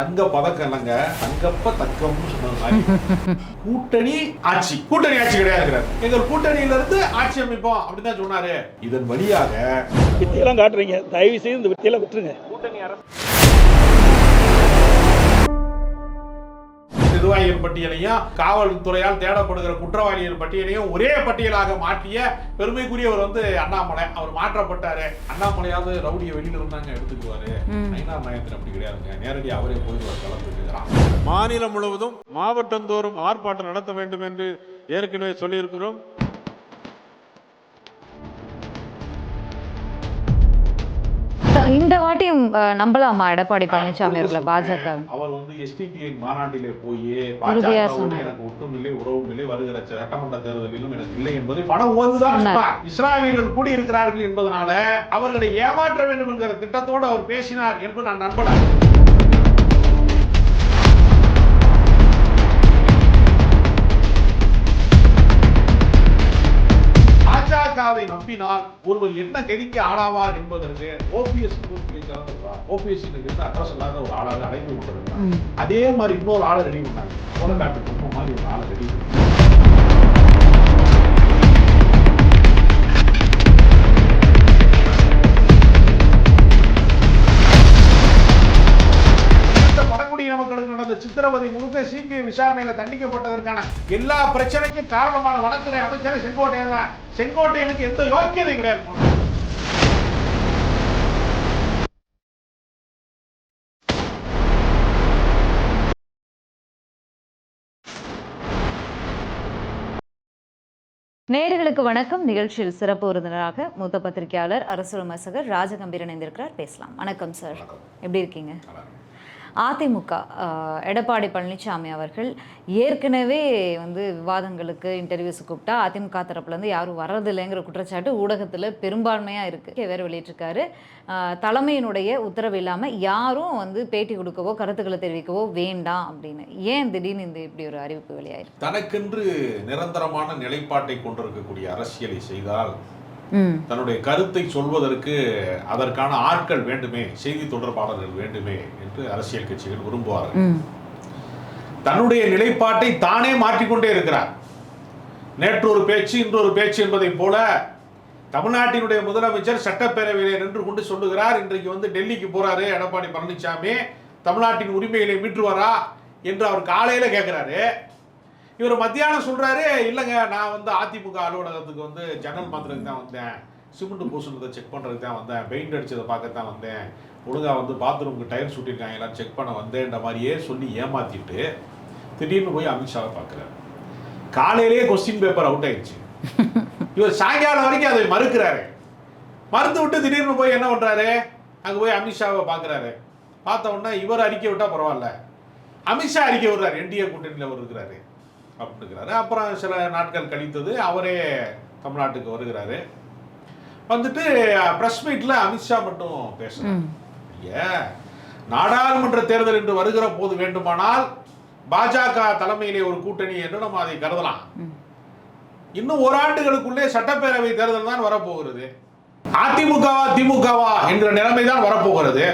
தங்க பதக்கம் இல்லைங்க, தங்கப்ப தக்கம்னு சொன்னது மாதிரி. கூட்டணி ஆட்சி கிடையாது. எங்கள் கூட்டணியில இருந்து ஆட்சி அமைப்போம் அப்படின்னு தான் சொன்னாரு. இதன் வழியாக வித்தியெல்லாம் காட்டுறீங்க, தயவு செய்து இந்த வித்தியெல்லாம் விட்டுருங்க. கூட்டணி அரசு நிர்வாகிகள் பட்டியலையும் காவல்துறையால் தேடப்படுகிற குற்றவாளிகள் பட்டியலையும் ஒரே பட்டியலாக மாற்றிய பெருமைக்குரியவர் அண்ணாமலை. அவர் மாற்றப்பட்டாரு. அண்ணாமலையாவது ரவுடியை வெளியில இருந்தாங்க எடுத்துக்குவாரு. நயினார் நாகேந்திரன் அப்படி கிடையாதுங்க, நேரடியாக அவரே போயிடுவார் கலந்துக்கிறான். மாநிலம் முழுவதும் மாவட்டந்தோறும் ஆர்ப்பாட்டம் நடத்த வேண்டும் என்று ஏற்கனவே சொல்லியிருக்கிறோம். இந்த வாட்டியும் நம்பலாமா எடப்பாடி பழனிசாமி அவர்களை பாஜக? அவர் SDPI மாநாட்டிலே போய் எனக்கு ஒட்டும் இல்லை உறவும் இல்லை, வருகிற சட்டமன்ற தேர்தலிலும் எனக்கு இல்லை என்பதை பணம் ஓதுதான் இஸ்லாமியர்கள் கூடியிருக்கிறார்கள் என்பதனால அவர்களை ஏமாற்ற வேண்டும் என்கிற திட்டத்தோடு அவர் பேசினார் என்று நான் நம்பலாம். பாஜகவை நம்பினால் ஒருவர் என்ன கெதிக்க ஆளாவார் என்பதற்கு OPS OPS அட்ரஸ் இல்லாத ஒரு ஆளாக அடைந்து கொண்டிருக்கிறார். அதே மாதிரி இன்னொரு ஆளை ரெடி பண்ணாங்க, கோலக்காட்டு குடும்பம் மாதிரி ஒரு ஆளை ரெடி பண்ணாங்க. மக்களுக்கு நடந்த சித்திரவதை முழுக்க CBI விசாரணையில தண்டிக்கப்பட்டதற்கான எல்லா பிரச்சனைக்கும் காரணமான வனத்துறை அமைச்சர் செங்கோட்டையன் தான். செங்கோட்டையனுக்கு எந்த யோக்கியதை கிடையாது. நேயர்களுக்கு வணக்கம். நிகழ்ச்சியில் சிறப்பு விருந்தினராக மூத்த பத்திரிகையாளர் அரசியல் விமர்சகர் ராஜகம்பீரன் இணைந்திருக்கிறார். பேசலாம். வணக்கம் சார், எப்படி இருக்கீங்க? அதிமுக எடப்பாடி பழனிசாமி அவர்கள் ஏற்கனவே விவாதங்களுக்கு இன்டர்வியூஸ் கூப்பிட்டா அதிமுக தரப்புலேருந்து யாரும் வர்றதில்லைங்கிற குற்றச்சாட்டு ஊடகத்தில் பெரும்பான்மையாக இருக்குது. வேறு வெளியிட்டிருக்காரு, தலைமையினுடைய உத்தரவு இல்லாமல் யாரும் பேட்டி கொடுக்கவோ கருத்துக்களை தெரிவிக்கவோ வேண்டாம் அப்படின்னு. ஏன் திடீர்னு இப்படி ஒரு அறிவிப்பு வெளியாயிருக்கு? தனக்கென்று நிரந்தரமான நிலைப்பாட்டை கொண்டிருக்கக்கூடிய அரசியலை செய்தால் தன்னுடைய கருத்தை சொல்வதற்கு அதற்கான ஆட்கள் வேண்டுமே, செய்தி தொடர்பாளர்கள் வேண்டுமே என்று அரசியல் கட்சிகள் விரும்புவார்கள். தன்னுடைய நிலைப்பாட்டை தானே மாற்றிக்கொண்டே இருக்கிறார். நேற்று ஒரு பேச்சு, இன்றொரு பேச்சு என்பதை போல தமிழ்நாட்டினுடைய முதலமைச்சர் சட்டப்பேரவையிலே நின்று கொண்டு சொல்லுகிறார், இன்றைக்கு டெல்லிக்கு போறாரு எடப்பாடி பழனிசாமி, தமிழ்நாட்டின் உரிமைகளை மீட்டுவாரா என்று அவர் காலையில கேட்கிறாரு. இவர் மத்தியானம் சொல்றாரு, இல்லைங்க நான் அதிமுக அலுவலகத்துக்கு ஜன்னல் மாத்திரத்துக்கு தான் வந்தேன், சிமெண்ட் பூசுனதை செக் பண்றதுக்கு தான் வந்தேன், பெயிண்ட் அடிச்சதை பார்க்கத்தான் வந்தேன், ஒழுங்கா பாத்ரூமுக்கு டயர் சுட்டிருக்காங்க எல்லாம் செக் பண்ண வந்தேன்ற மாதிரியே சொல்லி ஏமாத்திட்டு திடீர்னு போய் அமித்ஷாவை பார்க்குறாரு. காலையிலேயே கொஸ்டின் பேப்பர் அவுட் ஆயிடுச்சு. இவர் சாயங்காலம் வரைக்கும் அதை மறுக்கிறாரு. மறுத்து விட்டு திடீர்னு போய் என்ன பண்றாரு, அங்கே போய் அமித்ஷாவை பார்க்குறாரு. பார்த்த உடனே இவர் அறிக்கை விட்டா பரவாயில்ல, அமித்ஷா அறிக்கை விடுறாரு, NDA கூட்டணியில் அவர் இருக்கிறாரு அப்படிங்கிறாரு. அப்புறம் சில நாட்கள் கழித்தது அவரே தமிழ்நாட்டுக்கு வருகிறாரு. வந்துட்டு பிரஸ் மீட்ல அமித்ஷா மட்டும் பேசுறாரு. நாடாளுமன்ற தேர்தல் என்று வருகிற போது வேண்டுமானால் பாஜக தலைமையிலே ஒரு கூட்டணி என்று நம்ம அதை கருதலாம். இன்னும் ஓராண்டுகளுக்குள்ளே சட்டப்பேரவை தேர்தல் தான் வரப்போகிறது. அதிமுகவா திமுகவா என்கிற நிலைமை தான் வரப்போகிறது.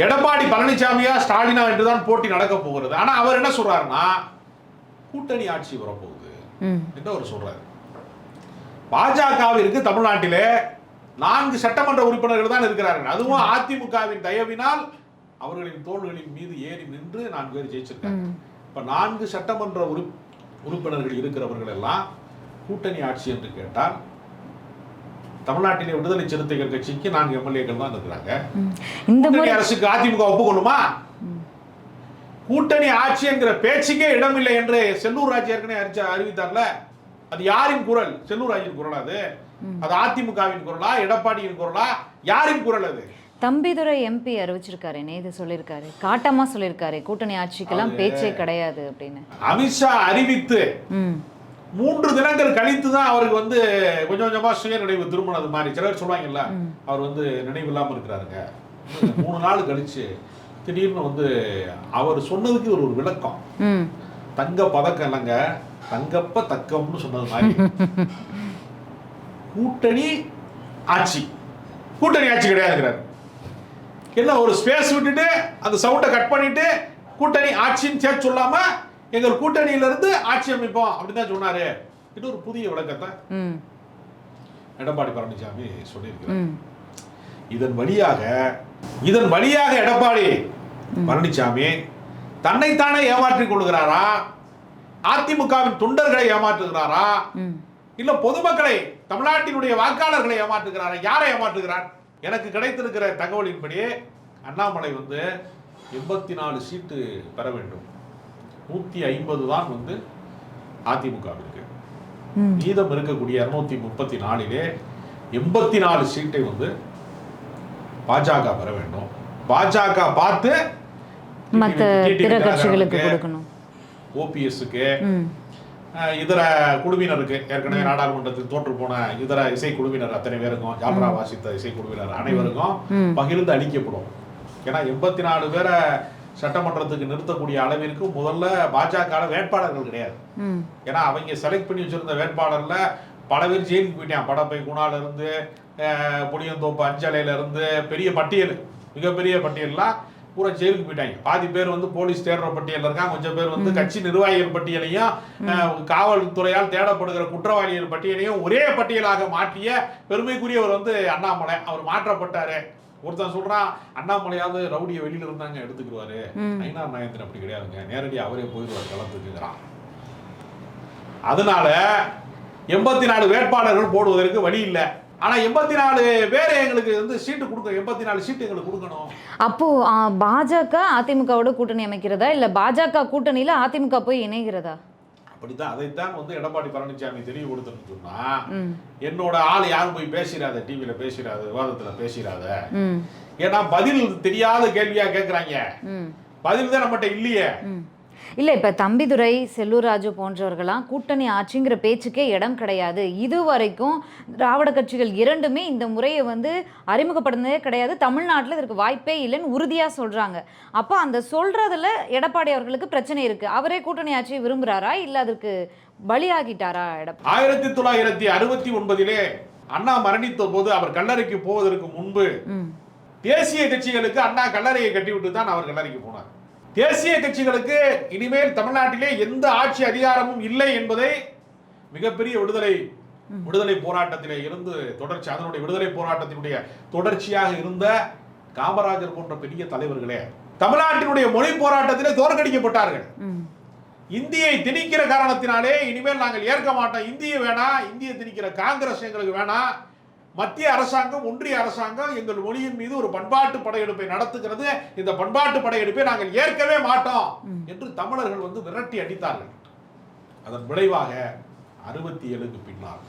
எடப்பாடி பழனிசாமியா ஸ்டாலினா என்றுதான் போட்டி நடக்க போகிறது. ஆனா அவர் என்ன சொல்றாருன்னா, கூட்டணி ஆட்சி வரப்போகுது என்று அவர் சொல்றாரு. பாஜகவிற்கு தமிழ்நாட்டிலே 4 சட்டமன்ற உறுப்பினர்கள் தான் இருக்கிறார்கள். அதுவும் அதிமுகவின் தயவினால் அவர்களின் தோள்களின் மீது ஏறி நின்று 4 பேர் ஜெயிச்சிருக்காங்க. இப்ப 4 சட்டமன்ற உறுப்பினர்கள் இருக்கிறவர்கள் எல்லாம் கூட்டணி ஆட்சி என்று கேட்டால் தமிழ்நாட்டிலே விடுதலை சிறுத்தைகள் கட்சிக்கு 4 MLAக்கள் தான் இருக்கிறாங்க. இந்த அரசுக்கு அதிமுக ஒப்புக்கொள்ளுமா? கூட்டணி ஆட்சி என்கிற பேச்சுக்கே இடமில்லை என்று செல்லூர் ராஜ் ஏற்கனவே அறிவித்தார்ல. அது யாரின் குரல்? செல்லூர் ராஜின் குரல்? அது அதிமுகவின் குரலா, எடப்பாடியின் குரலா, யாரின் குரல் அது? தம்பிதுரை MP அறிவிச்சிருக்காரு, நேத்து சொல்லியிருக்காரு, காட்டமா சொல்லியிருக்காரு, கூட்டணி ஆட்சிக்கெல்லாம் பேச்சே கிடையாது அப்படின்னு. அமித்ஷா அறிவித்து 3 தினங்கள் கழித்து தான் அவருக்கு கொஞ்சம் கொஞ்சமா சுய நினைவு திரும்பினது மாதிரி. சிலர் சொல்லுவாங்கல்ல, அவர் நினைவு இல்லாம இருக்கிறாருங்க. 3 நாள் கழிச்சு திடீர்னு அவர் சொன்னதுக்கு ஒரு விளக்கம். தங்க பதக்கம் இல்லைங்க, தங்கப்ப தக்கம்னு சொன்னது மாதிரி. கூட்டணி ஆட்சி கிடையாதுங்கிறார். எல்லாம் ஒரு ஸ்பேஸ் விட்டுட்டு அந்த சவுண்டை கட் பண்ணிட்டு கூட்டணி ஆட்சின்னு சேர்த்து சொல்லாம எங்கள் கூட்டணியில இருந்து ஆட்சி அமைப்போம் அப்படின்னு தான் சொன்னாரு. இது ஒரு புதிய விளக்கத்தை எடப்பாடி பழனிசாமி சொல்லியிருக்கிறார். இதன் வழியாக எடப்பாடி பழனிசாமி தன்னைத்தானே ஏமாற்றிக் கொள்கிறாரா, அதிமுகவின் தொண்டர்களை ஏமாற்றுகிறாரா, இல்ல பொதுமக்களை தமிழ்நாட்டினுடைய வாக்காளர்களை ஏமாற்றுகிறாரா, யாரை ஏமாற்றுகிறார்? எனக்கு கிடைத்திருக்கிற தகவலின்படி அண்ணாமலை 84 சீட்டு பெற வேண்டும், 150 தான் அதிமுகவிற்கு, மீதம் இருக்கக்கூடிய 234 84 சீட்டை பாஜக பெற வேண்டும். பாஜக பார்த்து மற்ற பிற கட்சிகளுக்கு கொடுக்கணும். ஓபிஎஸ்க்கு, இதர குழுவினருக்கு, ஏற்கனவே நாடாளுமன்றத்தில் தோற்று போன இதர இசைக்குழுவினர் அத்தனை பேருக்கும், ஜால்ரா வாசித்த இசைக்குழுவினர் அனைவருக்கும் பகிர்ந்து அளிக்கப்படும். ஏன்னா 84 பேரை சட்டமன்றத்துக்கு நிறுத்தக்கூடிய அளவிற்கு முதல்ல பாஜக வேட்பாளர்கள் கிடையாது. ஏன்னா அவங்க செலக்ட் பண்ணி வச்சிருந்த வேட்பாளர்ல பல பேர் ஜெயிலுக்கு போயிட்டான். படப்பை குணால இருந்து, புளியந்தோப்பு அஞ்சலையில இருந்து, பெரிய பட்டியல், மிகப்பெரிய பட்டியல்லாம் பூரா ஜெயிலுக்கு போயிட்டாங்க. பாதி பேர் போலீஸ் தேடுற பட்டியல் இருக்காங்க, கொஞ்சம் பேர் கட்சி நிர்வாகிகள் பட்டியலையும் காவல்துறையால் தேடப்படுகிற குற்றவாளிகள் பட்டியலையும் ஒரே பட்டியலாக மாற்றிய பெருமைக்குரியவர் அண்ணாமலை. அவர் மாற்றப்பட்டாரு. ஒருத்தன் சொல்றான் அண்ணாமலையாவது ரவுடியை வெளியில இருந்தாங்க எடுத்துக்குவாரு, ஐநார் நாயந்திரன் அப்படி கிடையாதுங்க, நேரடியாக அவரே போயிடுவார் களத்துக்குங்கிறான். அதனால 84 வேட்பாளர்கள் போடுவதற்கு வழி இல்லை. ஆனா 84 பேர் எங்களுக்கு சீட்டு கொடுக்க, 84 சீட்டு எங்களுக்கு கொடுக்கணும். அப்போ பாஜக அதிமுகவோட கூட்டணி அமைக்கிறதா, இல்ல பாஜக கூட்டணியில அதிமுக போய் இணைகிறதா? அப்படித்தான், அதைத்தான் எடப்பாடி பழனிசாமி தெளிவுபடுத்தணும்னு சொன்னா, என்னோட ஆள் யாரும் போய் பேசிடாத, டிவியில பேசிடாத, விவாதத்துல பேசிடாத. ஏன்னா பதில் தெரியாத கேள்வியா கேட்கறாங்க, பதில் தான் நம்மகிட்ட இல்லையே. இல்லை, இப்போ தம்பிதுரை, செல்லூர் ராஜு போன்றவர்களாம் கூட்டணி ஆட்சிங்கிற பேச்சுக்கே இடம் கிடையாது, இதுவரைக்கும் திராவிட கட்சிகள் இரண்டுமே இந்த முறையை அறிமுகப்படுத்தினதே கிடையாது, தமிழ்நாட்டில் இதற்கு வாய்ப்பே இல்லைன்னு உறுதியாக சொல்கிறாங்க. அப்போ அந்த சொல்கிறதுல எடப்பாடி அவர்களுக்கு பிரச்சனை இருக்குது. அவரே கூட்டணி ஆட்சியை விரும்புகிறாரா, இல்லை அதற்கு பலியாகிட்டாரா? எடப்பாடி 1969 அண்ணா மரணித்த போது அவர் கல்லறைக்கு போவதற்கு முன்பு தேசிய கட்சிகளுக்கு அண்ணா கல்லறையை கட்டிவிட்டு தான் அவர் கல்லறைக்கு போனார். தேசிய கட்சிகளுக்கு இனிமேல் தமிழ்நாட்டிலே எந்த ஆட்சி அதிகாரமும் இல்லை என்பதை மிகப்பெரிய விடுதலை போராட்டத்திலே இருந்து தொடர்ச்சி, அதனுடைய விடுதலை போராட்டத்தினுடைய தொடர்ச்சியாக இருந்த காமராஜர் போன்ற பெரிய தலைவர்களே தமிழ்நாட்டினுடைய மொழி போராட்டத்திலே தோற்கடிக்கப்பட்டார்கள். இந்தியை திணிக்கிற காரணத்தினாலே இனிமேல் நாங்கள் ஏற்க மாட்டோம், இந்திய வேணாம், இந்திய திணிக்கிற காங்கிரஸ் எங்களுக்கு வேணாம், மத்திய அரசாங்கம், ஒன்றிய அரசாங்கம் எங்கள் மொழியின் மீது ஒரு பண்பாட்டு படையெடுப்பை நடத்துகிறது, இந்த பண்பாட்டு படையெடுப்பை நாங்கள் ஏற்கவே மாட்டோம் என்று தமிழர்கள் விரட்டி அடித்தார்கள். அதன் விளைவாக 67க்கு பின்னால்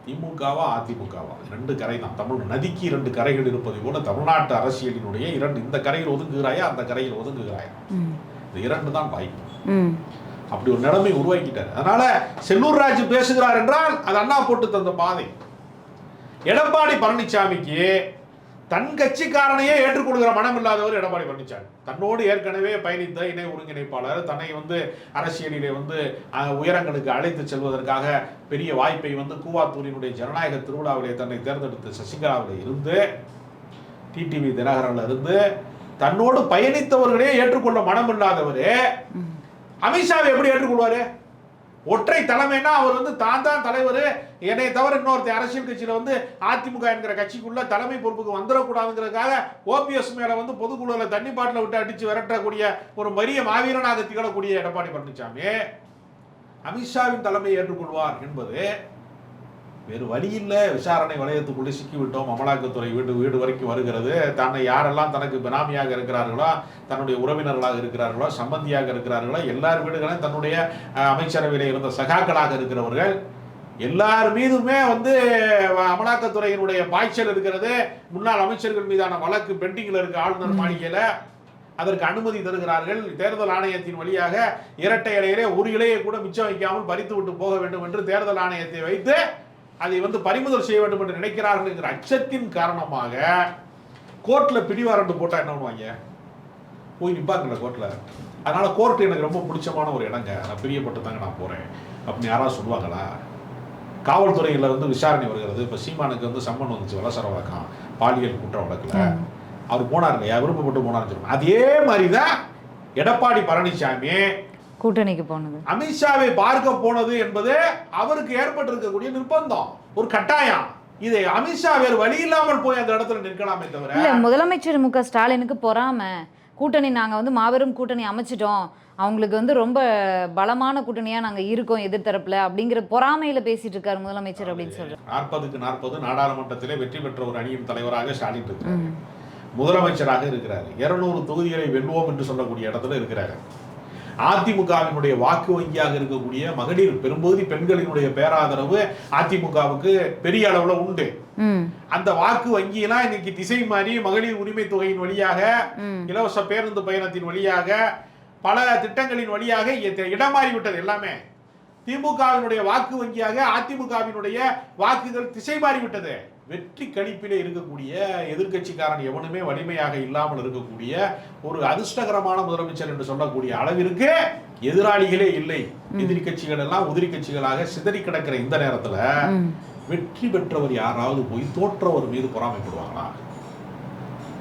திமுகவா அதிமுகவா 2 கரை தான். தமிழ் நதிக்கு 2 கரைகள் இருப்பது போல தமிழ்நாட்டு அரசியலினுடைய இந்த கரையில் ஒதுங்குகிறாயா, அந்த கரையில் ஒதுங்குகிறாயா, இந்த 2 தான் வாய்ப்பு. அப்படி ஒரு நிலைமை உருவாக்கிட்டார். அதனால செல்லூர் ராஜு பேசுகிறார் என்றால் அது அண்ணா போட்டு தந்த பாதை. எடப்பாடி பழனிசாமிக்கு தன் கட்சிக்காரனையே ஏற்றுக்கொள்கிற மனம் இல்லாதவர் எடப்பாடி பழனிசாமி. தன்னோடு ஏற்கனவே பயணித்த இணை ஒருங்கிணைப்பாளர், தன்னை அரசியலிலே உயரங்களுக்கு அழைத்து செல்வதற்காக பெரிய வாய்ப்பை கூவாத்தூரினுடைய ஜனநாயக திருவிழாவிலே தன்னை தேர்ந்தெடுத்த சசிகலாவில் இருந்து, டிடிவி தினகரன்ல இருந்து தன்னோடு பயணித்தவர்களே ஏற்றுக்கொள்ள மனம் இல்லாதவரே அமித்ஷாவை எப்படி ஏற்றுக்கொள்வாரு? ஒற்றை தலைமைனா அவர் தான் தலைவர், என்னை தவிர இன்னொருத்த அரசியல் கட்சியில அதிமுக என்கிற கட்சிக்குள்ள தலைமை பொறுப்புக்கு வந்துடக்கூடாதுங்கிறதுக்காக ஓபிஎஸ் மேல பொதுக்குழுல தண்ணி பாட்டில விட்டு அடிச்சு விரட்டக்கூடிய ஒரு மரிய மாவீரனாக திகழக்கூடிய எடப்பாடி பழனிசாமி அமித்ஷாவின் தலைமையை ஏற்றுக்கொள்வார் என்பது வேறு வழி இல்லை. விசாரணை வளையத்துக்குள்ளே சிக்கிவிட்டோம், அமலாக்கத்துறை வீடு வரைக்கும் வருகிறது. தன்னை யாரெல்லாம் தனக்கு பினாமியாக இருக்கிறார்களோ, தன்னுடைய உறவினர்களாக இருக்கிறார்களோ, சம்பந்தியாக இருக்கிறார்களோ, எல்லார் வீடுகளையும் தன்னுடைய அமைச்சரவையில் இருந்த சகாக்களாக இருக்கிறவர்கள் எல்லார் மீதுமே அமலாக்கத்துறையினுடைய பாய்ச்சல் இருக்கிறது. முன்னாள் அமைச்சர்கள் மீதான வழக்கு பெண்டிங்கில் இருக்கு ஆளுநர் மாளிகையில், அதற்கு அனுமதி தருகிறார்கள். தேர்தல் ஆணையத்தின் வழியாக இரட்டை இலையிலே ஒரு இலையை கூட மிச்சம் வைக்காமல் பறித்து விட்டு போக வேண்டும் என்று தேர்தல் ஆணையத்தை வைத்து அதை பறிமுதல் செய்ய வேண்டும் என்று நினைக்கிறார்கள் என்கிற அச்சத்தின் காரணமாக கோர்ட்ல பிடிவாரண்டு போட்டா என்ன பண்ணுவாங்க, போய் நிப்பாங்கல்ல கோர்ட்ல. அதனால கோர்ட் எனக்கு ரொம்ப பிடிச்சமான ஒரு இடங்க, நான் பிரியப்பட்டு தாங்க நான் போறேன் அப்படின்னு யாராவது சொல்லுவாங்களா? காவல்துறையில் விசாரணை வருகிறது. இப்போ சீமானுக்கு சம்மன் வந்துச்சு வலசர வழக்கம், பாலியல் குற்ற வழக்கில் அவர் போனார் இல்லையா, விருப்பப்பட்டு போனார்னு சொல்லுவோம். அதே மாதிரி தான் எடப்பாடி பழனிசாமி கூட்டணிக்கு போனது, அமித்ஷாவை பார்க்க போனது என்பது அவருக்கு ஏற்பட்டிருக்கக்கூடிய நிர்பந்தம், ஒரு கட்டாயம். இதை அமித்ஷா வேறு வழி இல்லாமல் போய் அந்த இடத்துல நிற்கலாமே தவிர. இல்ல முதலமைச்சர் மு க ஸ்டாலினுக்கு பொறாம, கூட்டணி நாங்க வந்து மாபெரும் கூட்டணி அமைச்சிட்டோம், அவங்களுக்கு வந்து ரொம்ப பலமான கூட்டணியா நாங்க இருக்கோம் எதிர்த்தரப்புல அப்படிங்கிற பொறாமையில பேசிட்டு இருக்காரு முதலமைச்சர் அப்படின்னு சொல்றாரு. 40க்கு 40 நாடாளுமன்றத்திலே வெற்றி பெற்ற ஒரு அணியின் தலைவராக ஸ்டாலின் இருக்கிறார், முதலமைச்சராக இருக்கிறார், 200 தொகுதிகளை வெல்வோம் என்று சொல்லக்கூடிய இடத்துல இருக்கிறார். அதிமுகவினுடைய வாக்கு வங்கியாக இருக்கக்கூடிய மகளிர், பெரும்பகுதி பெண்களினுடைய பேராதரவு அதிமுகவுக்கு பெரிய அளவுல உண்டு. அந்த வாக்கு வங்கியெல்லாம் இன்னைக்கு திசை மாறி மகளிர் உரிமை தொகையின் வழியாக, இலவச பேருந்து பயணத்தின் வழியாக, பல திட்டங்களின் வழியாக இடமாறி விட்டது. எல்லாமே திமுகவினுடைய வாக்கு வங்கியாக அதிமுகவினுடைய வாக்குகள் திசை மாறிவிட்டது. வெற்றி கணிப்பிலே இருக்கக்கூடிய எதிர்கட்சிக்காரன் எவனுமே வலிமையாக இல்லாமல் இருக்கக்கூடிய ஒரு அதிர்ஷ்டகரமான முதலமைச்சர் என்று சொல்லக்கூடிய அளவிற்கு எதிராளிகளே இல்லை. எதிரி கட்சிகள் எல்லாம் உதிரி கட்சிகளாக சிதறி கிடக்கிற இந்த நேரத்துல வெற்றி பெற்றவர் யாராவது போய் தோற்றவர் மீது பொறாமைப்படுவாங்களா?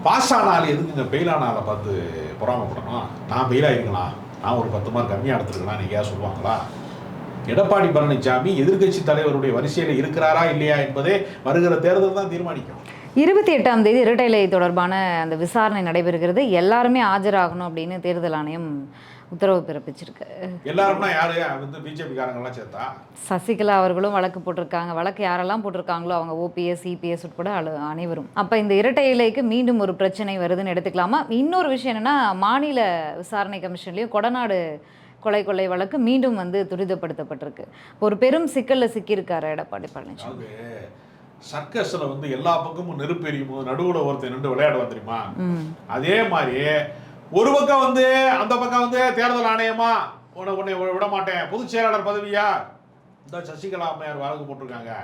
பாஸ் ஆனால் எதுக்குங்க பெயில் ஆனால பார்த்து பொறாமைப்படணும்? நான் பெயில் ஆயிருக்கலாம், நான் ஒரு 10 மார்க் கம்மியாக எடுத்துருக்கலாம், நீங்க சொல்லுவாங்களா? எடப்பாடி பழனிசாமி எதிர்கட்சி தலைவருடைய வரிசையில் இருக்கிறாரா இல்லையா என்பதே வருகிற தேர்தல் தான் தீர்மானிக்கும். 28ஆம் தேதி இரட்டைலை தொடர்பான அந்த விசாரணை நடைபெறுகிறது, எல்லாருமே ஆஜராகணும் அப்படின்னு தேர்தல் ஆணையம் உத்தரவு பிறப்பிச்சிருக்கு. எல்லாரும்னா யாரு? வந்து பிஜேபி காரங்கெல்லாம் சேர்த்தா சசிகலா அவர்களும் வழக்கு போட்டிருக்காங்க. வழக்கு யாரெல்லாம் போட்டிருக்காங்களோ அவங்க ஓபிஎஸ் சிபிஎஸ் உட்பட அனைவரும். அப்போ இந்த இரட்டை இலைக்கு மீண்டும் ஒரு பிரச்சனை வருதுன்னு எடுத்துக்கலாமா? இன்னொரு விஷயம் என்னன்னா, மாநில விசாரணை கமிஷன்லேயும் கொடநாடு கொலை வழக்கு மீண்டும் வந்து துரிதப்படுத்தப்பட்டிருக்கு. ஒரு பெரும் சிக்கல்ல சிக்கியிருக்காரு எடப்பாடி பழனிசாமி. சர்க்கஸ்ல வந்து எல்லா பக்கமும் நெருப்பு எரியுமோ நடுவுல ஒருத்தர் நின்று விளையாடுவா தெரியுமா? அதே மாதிரி ஒரு பக்கம் வந்து அந்த பக்கம் வந்து தேர்தல் ஆணையமா உன்னை விட மாட்டேன், பொதுச் செயலாளர் பதவியா இந்த சசிகலா அம்மையார் வழக்கு போட்டிருக்காங்க.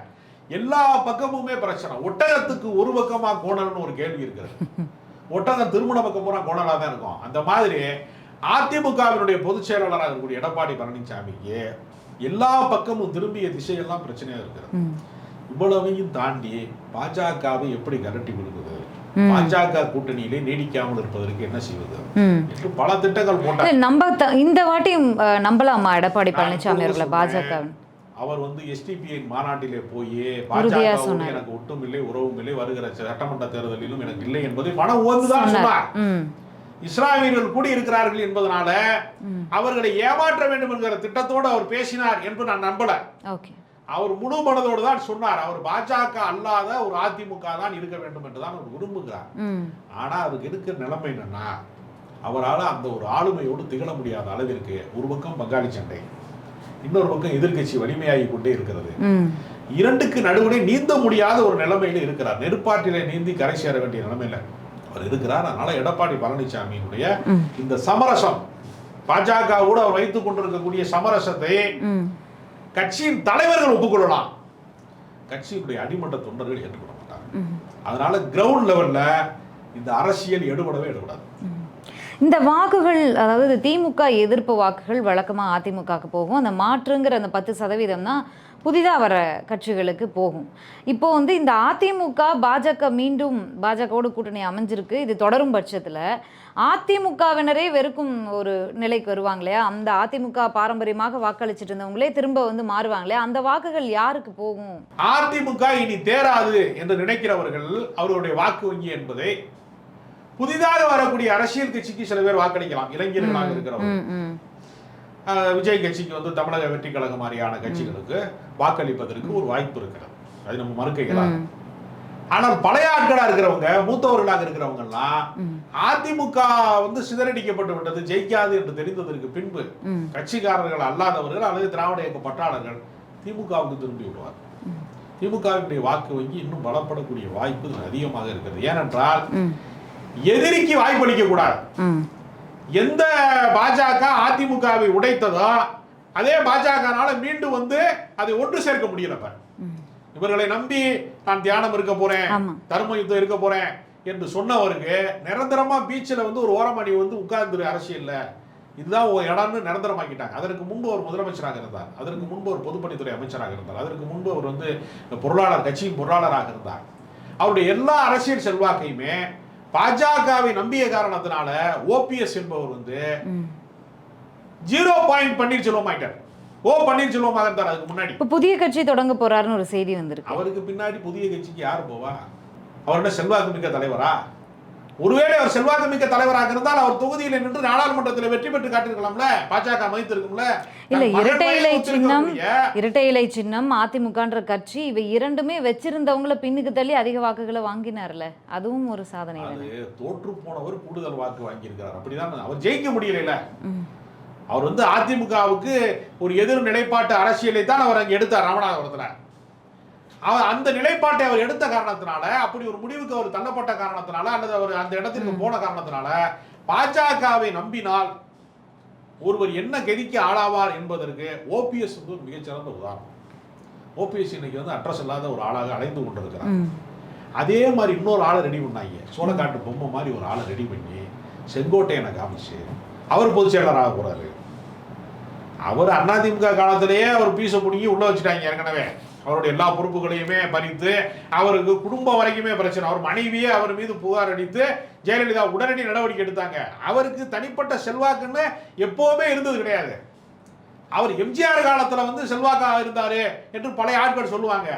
எல்லா பக்கமுமே பிரச்சனை. ஒட்டகத்துக்கு ஒரு பக்கமா கோணல்னு ஒரு கேள்வி இருக்கிறது. ஒட்டகம் திருமண பக்கம் பூரா கோணலா தான் இருக்கும். அந்த மாதிரி அதிமுகவினுடைய பொதுச் செயலாளராக இருக்கக்கூடிய எடப்பாடி பழனிசாமிக்கு எல்லா பக்கமும் திரும்பிய திசையெல்லாம் பிரச்சனையா இருக்கிறது. இவ்வளவையும் தாண்டி பாஜகவை எப்படி கரட்டி விடுவது, பாஜக கூட்டணியிலே நீடிக்காமல் இருப்பதற்கு என்ன செய்வது என்று பல திட்டங்கள் போட்டார். இந்த வாட்டியும் நம்பலாமா எடப்பாடி பழனிசாமி அவர்களை? பாஜக அவர் வந்து எஸ்டிபிஐ மாநாட்டிலே போய் பாஜக எனக்கு ஒட்டும் இல்லை உறவும் இல்லை, வருகிற சட்டமன்ற தேர்தலிலும் எனக்கு இல்லை என்பதை மன ஓந்துதான் சொன்னார். இஸ்லாமியர்கள் கூடி இருக்கிறார்கள் என்பதனால அவர்களை ஏமாற்ற வேண்டும் என்கிற திட்டத்தோடு அவர் பேசினார் என்று நான் நம்பல. அவர் முழு மனதோடு தான் சொன்னார். அவர் பாஜக அல்லாத ஒரு அதிமுக தான் இருக்க வேண்டும் என்றுதான் அவர் விரும்புகிறார். ஆனா அவருக்கு இருக்கிற நிலைமை என்னன்னா, அவரால் அந்த ஒரு ஆளுமையோடு திகழ முடியாத அளவிற்கு ஒரு பக்கம் பங்காளி சண்டை, இன்னொரு பக்கம் எதிர்கட்சி வலிமையாகி கொண்டே இருக்கிறது. இரண்டுக்கு நடுவுலே நீந்த முடியாத ஒரு நிலைமையில இருக்கிறார். நெருப்பாற்றிலே நீந்தி கரை சேர வேண்டிய நிலைமையில அவர் இருக்கிறார். அதனால எடப்பாடி பழனிசாமியினுடைய இந்த சமரசம், பாஜகவோடு அவர் வைத்துக் கொண்டிருக்கக்கூடிய சமரசத்தை கட்சியின் தலைவர்கள் ஒப்புக்கொள்ளலாம், கட்சியினுடைய அடிமட்ட தொண்டர்கள் ஏற்றுக்கொள்ள மாட்டாங்க. அதனால கிரவுண்ட் லெவல்ல இந்த அரசியல் எடுபடாது. இந்த வாக்குகள், அதாவது திமுக எதிர்ப்பு வாக்குகள் வழக்கமாக அதிமுகவுக்கு போகும். அந்த மாற்றுங்கிற அந்த 10% தான் புதிதாக வர கட்சிகளுக்கு போகும். இப்போ வந்து இந்த அதிமுக பாஜக மீண்டும் பாஜகவோடு கூட்டணி அமைஞ்சிருக்கு. இது தொடரும் பட்சத்தில் அதிமுகவினரே வெறுக்கும் ஒரு நிலைக்கு வருவாங்க இல்லையா? அந்த அதிமுக பாரம்பரியமாக வாக்களிச்சுட்டு இருந்தவங்களே திரும்ப வந்து மாறுவாங்களே, அந்த வாக்குகள் யாருக்கு போகும்? அதிமுக இனி தேராது என்று நினைக்கிறவர்கள் அவருடைய வாக்கு வங்கி என்பதை புதிதாக வரக்கூடிய அரசியல் கட்சிக்கு சில பேர் வாக்களிக்கலாம். இளைஞர்களாக இருக்கிறவர்கள் விஜய் கட்சிக்கு வந்து தமிழக வெற்றி கழகம் மாதிரியான கட்சிகளுக்கு வாக்களிப்பதற்கு ஒரு வாய்ப்பு இருக்கிறது, அது நம்ம மறுக்கலாம். ஆனால் பழைய ஆட்களா இருக்கிறவங்க, மூத்தவர்களாக இருக்கிறவங்க எல்லாம் அதிமுக வந்து சிதறடிக்கப்பட்டு விட்டது, ஜெயிக்காது என்று தெரிந்ததற்கு பின்பு கட்சிக்காரர்கள் அல்லாதவர்கள் அல்லது திராவிட இயக்க பற்றாளர்கள் திமுகவுக்கு திரும்பி விடுவார். திமுகவினுடைய வாக்கு வங்கி இன்னும் பலப்படக்கூடிய வாய்ப்பு அதிகமாக இருக்கிறது. ஏனென்றால் எதிரிக்கு வாய்ப்பளிக்க கூடாது. எந்த பாஜக அதிமுகவை உடைத்ததோ அதே பாஜகனால மீண்டும் வந்து அதை ஒன்று சேர்க்க முடியல. இவர்களை நம்பி நான் தியானம் இருக்க போறேன், தர்ம யுத்தம் இருக்க போறேன் என்று சொன்னவருக்கு நிரந்தரமா பீச்சில் வந்து ஒரு ஓரமணி வந்து உட்கார்ந்து அரசியல்ல இதுதான் இடம்னு நிரந்தரமாக்கிட்டாங்க. அதற்கு முன்பு அவர் முதலமைச்சராக இருந்தார், அதற்கு முன்பு ஒரு பொதுப்பணித்துறை அமைச்சராக இருந்தார், அதற்கு முன்பு அவர் வந்து பொருளாளர், கட்சியின் பொருளாளராக இருந்தார். அவருடைய எல்லா அரசியல் செல்வாக்கையுமே பாஜகவை நம்பிய காரணத்தினால ஓபிஎஸ் என்பவர் வந்து 0 பன்னீர்செல்வம் ஆயிட்டார். பன்னீர்செல்வமாக இருந்தார் அதுக்கு முன்னாடி. இப்ப புதிய கட்சி தொடங்க போறாருன்னு ஒரு செய்தி வந்திருக்கு. அவருக்கு பின்னாடி புதிய கட்சிக்கு யாரு போவா? அவரோட செல்வாக்கு மிக்க தலைவரா? ஒருவேளை அவர் செல்வாக்கு மிக்க தலைவராக இருந்தால் அவர் தொகுதியில் நின்று நாடாளுமன்றத்தில் வெற்றி பெற்று காட்டிருக்கலாம்ல, பாஜக மதித்திருக்கும்ல. இல்ல, இரட்டை இலை சின்னம் அதிமுகன்ற கட்சி இவை இரண்டுமே வச்சிருந்தவங்கள பின்னுக்கு தள்ளி அதிக வாக்குகளை வாங்கினார்ல, அதுவும் ஒரு சாதனை. அது தோற்று போனவர் கூடுதல் வாக்கு வாங்கியிருக்கிறார். அப்படிதான் அவர் ஜெயிக்க முடியல. அவர் வந்து அதிமுகவுக்கு ஒரு எதிர் நிலைப்பாட்டு அரசியலை தான் அவர் அங்கே எடுத்தார் ராமநாதபுரத்தில். அவர் அந்த நிலைப்பாட்டை அவர் எடுத்த காரணத்தினால, அப்படி ஒரு முடிவுக்கு அவர் தள்ளப்பட்ட காரணத்தினால, அல்லது அவர் அந்த இடத்திற்கு போன காரணத்தினால, பாஜகவை நம்பினால் ஒருவர் என்ன கதிக்கு ஆளாவார் என்பதற்கு ஓபிஎஸ் வந்து ஒரு மிகச்சிறந்த உதாரணம். ஓபிஎஸ் இன்னைக்கு வந்து அட்ரஸ் இல்லாத ஒரு ஆளாக அலைந்து கொண்டிருக்கிறார். அதே மாதிரி இன்னொரு ஆளை ரெடி பண்ணாங்க, சோளக்காட்டு பொம்மை மாதிரி ஒரு ஆளை ரெடி பண்ணி செங்கோட்டையனை காமிச்சு அவர் பொதுச் செயலராக போறாரு. அவர் அதிமுக காலத்திலேயே அவர் பீச பிடிங்கி உள்ள வச்சுட்டாங்க. ஏற்கனவே அவருடைய எல்லா பொறுப்புகளையுமே பறித்து அவருக்கு குடும்பம் வரைக்குமே பிரச்சனை. அவர் மனைவியே அவர் மீது புகார் அளித்து ஜெயலலிதா உடனடி நடவடிக்கை எடுத்தாங்க. அவருக்கு தனிப்பட்ட செல்வாக்குன்னு எப்பவுமே இருந்தது கிடையாது. அவர் எம்ஜிஆர் காலத்துல வந்து செல்வாக்காக இருந்தாரு என்று பழைய ஆட்கள் சொல்லுவாங்க.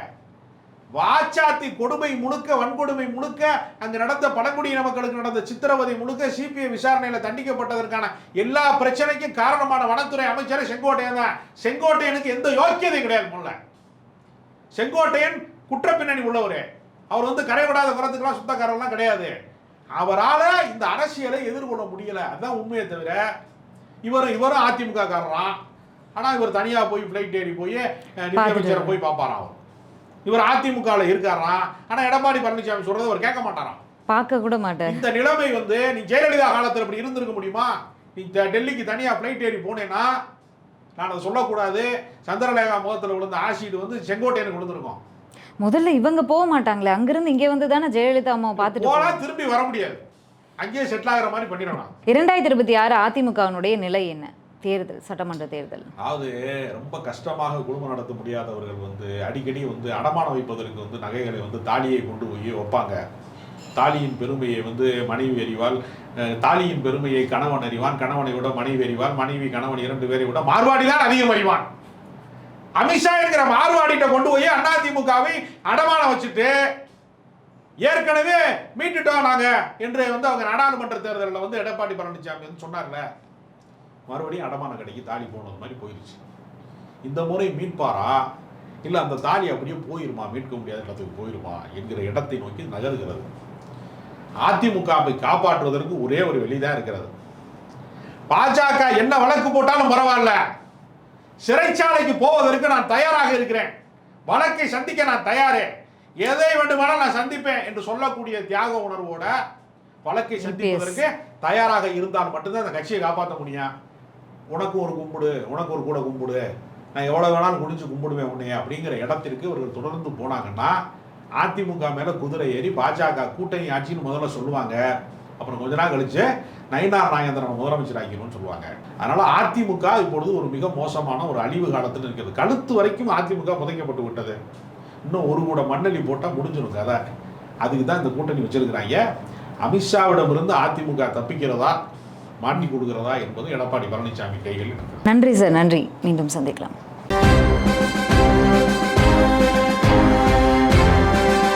வாச்சாத்தி கொடுமை முழுக்க, வன்கொடுமை முழுக்க, அங்கு நடந்த பழங்குடியின மக்களுக்கு நடந்த சித்திரவதை முழுக்க சிபிஐ விசாரணையில தண்டிக்கப்பட்டதற்கான எல்லா பிரச்சனைக்கும் காரணமான வனத்துறை அமைச்சர் செங்கோட்டையன் தான். செங்கோட்டையனுக்கு எந்த யோக்கியதை கிடையாது. முதல்ல செங்கோட்டையன் குற்ற பின்னணி உள்ளவரே. அவர் வந்து கரைவிடாத குறத்துக்கெல்லாம் சுத்தக்காரெல்லாம் கிடையாது. அவரால் இந்த அரசியலை எதிர்கொள்ள முடியல, அதுதான் உண்மையை தவிர இவரும் அதிமுக காரரான். ஆனா இவர் தனியா போய் பிளைட் ஏறி போய் நிதியமைச்சரை போய் பார்ப்பாராம். இவர் அதிமுகவில் இருக்காராம். ஆனா எடப்பாடி பழனிசாமி சொல்றது அவர் கேட்க மாட்டாராம், பார்க்க கூட மாட்டார். இந்த நிலைமை வந்து நீ ஜெயலலிதா காலத்தில் இப்படி இருந்திருக்க முடியுமா? நீ டெல்லிக்கு தனியா பிளைட் ஏறி போனேன்னா, நான் அதை சொல்லக்கூடாது, சந்திரலேகா முகத்தில் விழுந்த ஆசிட் வந்து செங்கோட்டையனுக்கு விழுந்திருக்கும். முதல்ல இவங்க போக மாட்டாங்களே, அங்கிருந்து இங்கே வந்து தானே ஜெயலலிதா அம்மாவை பார்த்துட்டு போனா திரும்பி வர முடியாது, அங்கேயே செட்டில் ஆகிற மாதிரி பண்ணிடணும். 2026 அதிமுகவினுடைய நிலை என்ன? தேர்தல், சட்டமன்ற தேர்தல், அதாவது ரொம்ப கஷ்டமாக குடும்பம் நடத்த முடியாதவர்கள் வந்து அடிக்கடி வந்து அடமானம் வைப்பதற்கு வந்து நகைகளை வந்து தாலியை கொண்டு போய் வைப்பாங்க. தாலியின் பெருமையை வந்து மனைவி அறிவாள், தாலியின் பெருமையை கணவன் அறிவான், கணவனை விட மனைவி அறிவாள், மனைவி கணவன் 2 பேரை விட மார்வாடி தான் அதிகம் அறிவான். அமித்ஷா இருக்கிற மார்வாடிட்ட கொண்டு போய் அதிமுகவை அடமானம் வச்சுட்டு ஏற்கனவே மீட்டுட்டோம் நாங்க என்று வந்து அவங்க நாடாளுமன்ற தேர்தலில் வந்து எடப்பாடி பழனிசாமி வந்து சொன்னார்ல, மறுபடியும் அடமான கடைக்கு தாலி போனது மாதிரி போயிருச்சு. இந்த முறை மீட்பாரா இல்லை அந்த தாலி அப்படியே போயிருமா, மீட்க முடியாத இடத்துக்கு போயிருமா என்கிற இடத்தை நோக்கி நகர்கிறது. அதிமுகவை காப்பாற்றுவதற்கு ஒரே ஒரு வெளிதான் இருக்கிறது. பாஜக என்ன வழக்கு போட்டாலும் பரவாயில்ல, சிறைச்சாலைக்கு போவதற்கு நான் தயாராக இருக்கிறேன், வழக்கை சந்திக்க நான் தயாரே, எதை வேண்டுமானால் நான் சந்திப்பேன் என்று சொல்லக்கூடிய தியாக உணர்வோட வழக்கை சந்திப்பதற்கு தயாராக இருந்தால் மட்டும்தான் அந்த கட்சியை காப்பாற்ற முடியும். உனக்கு ஒரு கும்பிடு, உனக்கு ஒரு கூட கும்பிடு, நான் எவ்வளோ வேணாலும் குடிச்சு கும்பிடுவேன் உன்னைய அப்படிங்கிற இடத்திற்கு இவர்கள் தொடர்ந்து போனாங்கன்னா அதிமுக மேலே குதிரை ஏறி பாஜக கூட்டணி ஆட்சின்னு முதல்ல சொல்லுவாங்க. அப்புறம் கொஞ்ச நாள் கழிச்சு நயினார் நாகேந்திரன் முதலமைச்சர் ஆக்கணும்னு சொல்லுவாங்க. அதனால அதிமுக இப்பொழுது ஒரு மிக மோசமான ஒரு அழிவு காலத்தில் இருக்கிறது. கழுத்து வரைக்கும் அதிமுக புதைக்கப்பட்டு விட்டது. இன்னும் ஒரு கூட மண்ணெளி போட்டால் முடிஞ்சிடும் கதை. அதுக்கு தான் இந்த கூட்டணி வச்சிருக்கிறாங்க. அமித்ஷாவிடமிருந்து அதிமுக தப்பிக்கிறதா மாட்டி கொடுக்கிறதா என்பது எடப்பாடி பழனிசாமி கைகளில். நன்றி சார், நன்றி. மீண்டும் சந்திக்கலாம்.